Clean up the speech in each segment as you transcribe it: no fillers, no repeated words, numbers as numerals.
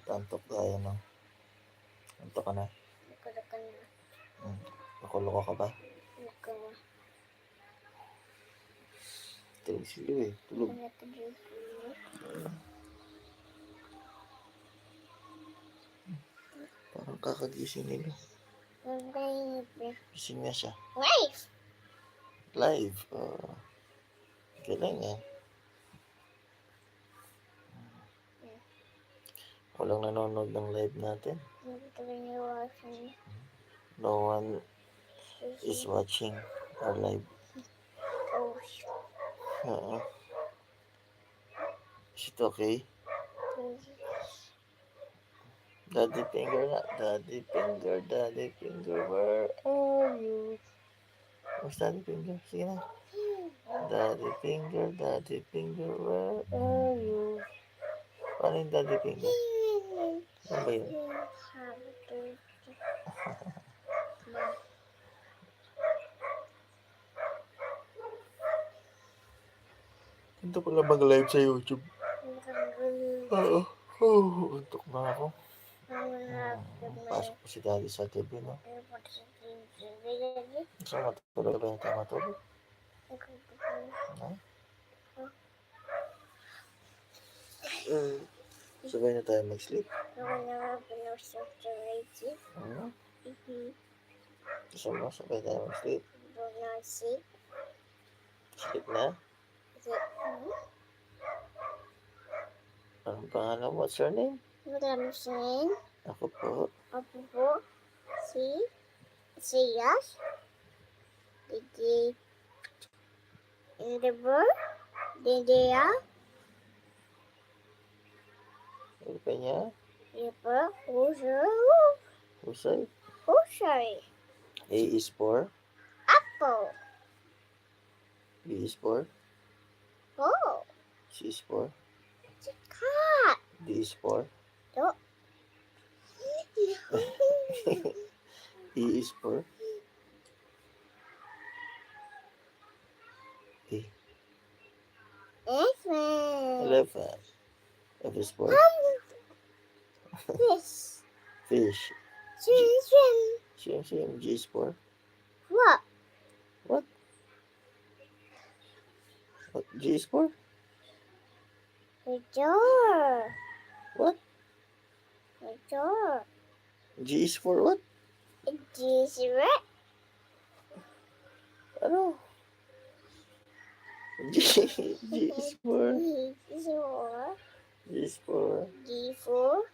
Antok tayo, no? Antok ka na? Nakulokan na. Nakuloko ka ba? Nakulo. Tulog sila eh. Tulog. Parang kakagising nila. Gising na siya. Live. Galing eh. Walang nanonood ng live natin. No one is watching our live. Is it okay? Daddy finger na. Daddy finger, where are you? Where's daddy finger? Sige na. Daddy finger, where are you? Paano yung daddy finger? Ano ba yun? Ito pala mag-live sa YouTube. Oo. Untok na ako. Pasok po si daddy sa gabi, no? Gusto matulog ba yung tayo matulog? Sabay na tayo mag-sleep. Gusto mo sabay tayo mag-sleep? Sleep na? Anong pangalan mo? What's your name? Ako po. Siyas. Didea. Ano pa niya? Husay. A is for? Apple. B is for? Oh. C is for? Cat. D is for? No. E is for? E. Elephant. F is for? Fish. Fish. Swim. Swim. G is for? What? What? What G is for? The door. What? The door. G is for what? G is red. Ano? G is for? G is for? G for?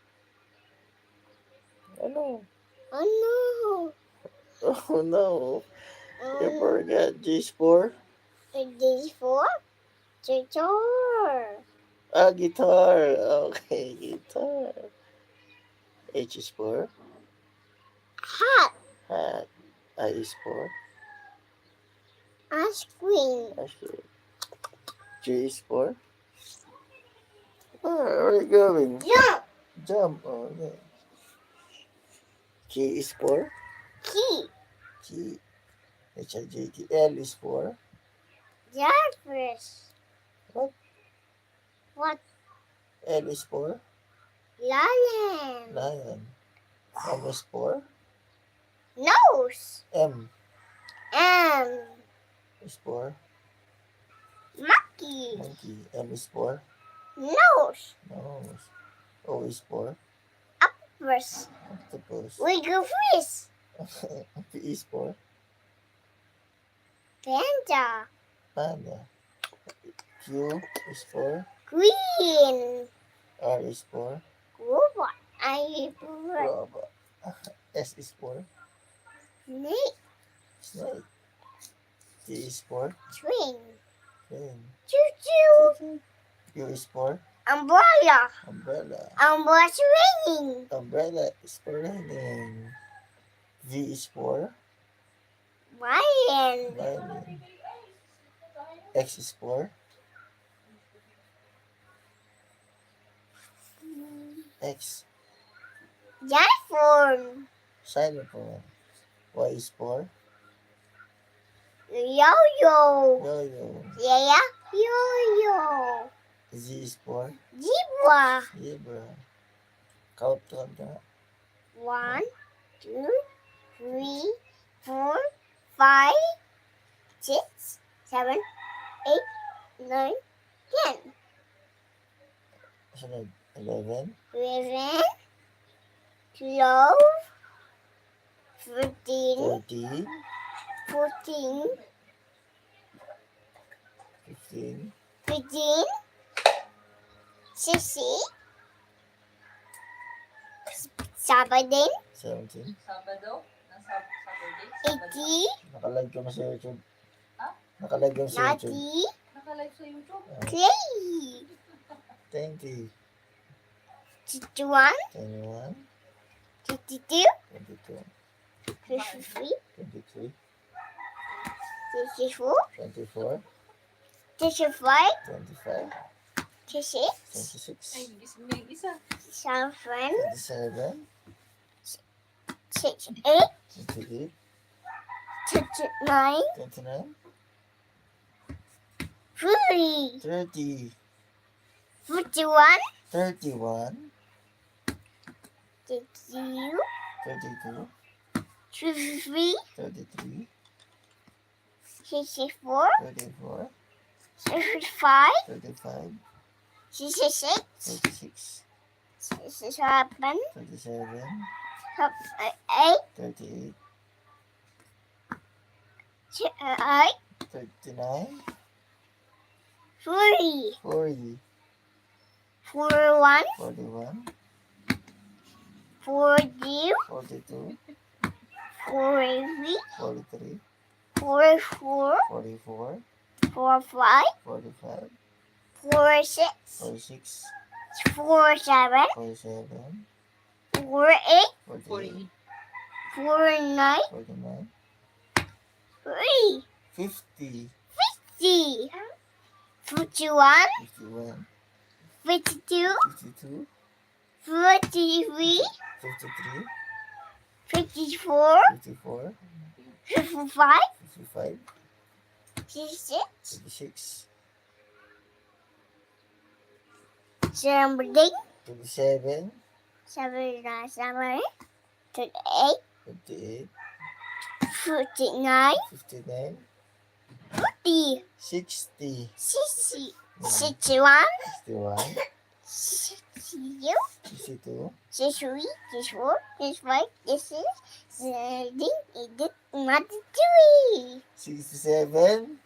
Ano? Oh no. Oh no. You forgot. G is for? G is for? Guitar. Guitar. Okay, guitar. H is for? Hat. Hat. I is for? Ice cream. J is for? Where are you going? Jump. Jump. Oh, yeah. K is for? Key. K. H-I-J-K. L is for? Jellyfish. What? What? L is for? Lion. M is for? Nose. M is for? Monkey. M is for? Nose. O is for? Octopus. Wiggle fish. P is for? Panda. Q is for? Green. R is for? Robot. Robot. S is for? Snake. T is for? Train. Choo-choo. Choo-choo. U is for? Umbrella. Umbrella's raining. Umbrella is for raining. V is for? Lion. X is for? X. Xylophone. Xylophone. Y is for? Yo-yo. Yo-yo. Yo-yo. Z is for? Zebra. Count ka nga. 1, 2, 3, 4, 5, 6, 7, 8, 9, 10. Sunod. 11, 11, 12, 13, 13, 14, 15, 15, 16, Saturday, 17. Sabado? Saturday? 18, Nakalag ka na sa YouTube. Ha? Nakalag ka sa YouTube. 90, Naka-live sa YouTube? 20, 21, 21, 22, 22, 23, 23, 24, 24, 25, 25, 26, 26, Ay, may isa. 7, 27, 28, 28, 29, 29, 30, 30, 41, 31, 32, 32, 33, 33, 64, 34, 65, 35, 66, 36, 67, 37, 8, 38, 8, 39, 40, 40, 41, 41, 40, 42, 43, 43, 44, 44, 45, 45, 46, 46, 47, 47, 48, 48, 49, 49, 50, 50, 51, 51, 52, 52, 53, 53, 54, 54, 55, 55, 56, 56, 70, 27, 77, 58, 58, 59, 59, 50, 60, 60, 61, 61, 62, 62, 63, 64, 65, 66, 70, 80, 93, 67,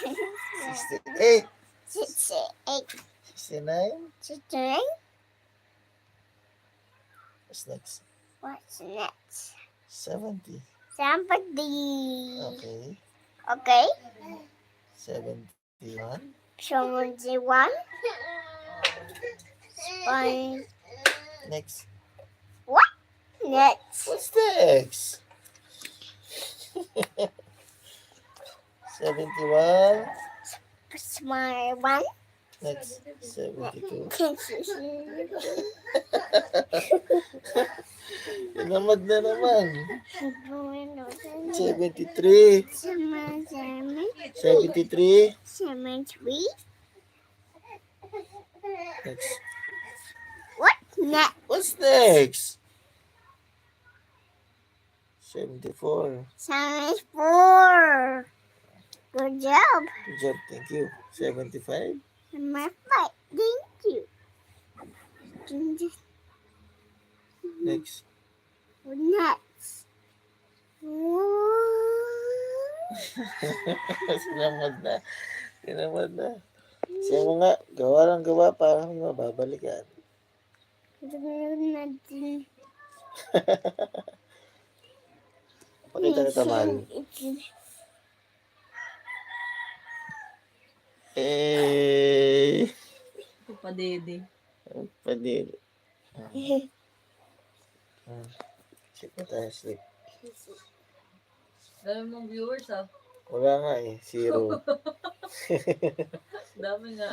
68, 68, 69. 69. What's next? What's next? 70. 70. Okay. Okay. 71. 71. Fine. Next. What? Next. What's next? 71. Smile one. Next. 72. Tinamad na naman. 73. 73. 73. Next. What next? What's next? 74. 74. Good job. Good job. Thank you. 75. My fight. Thank you. Next. Next. Tinamad na. Tinamad na. Siya mo nga, gawa lang gawa para may mababalikan. Pakita kita, mahal. Eh, Ito pa, Dede. pwede. Check mo tayo, sleep. Dami mong viewers, ah. Wala nga eh, 0. Dami nga.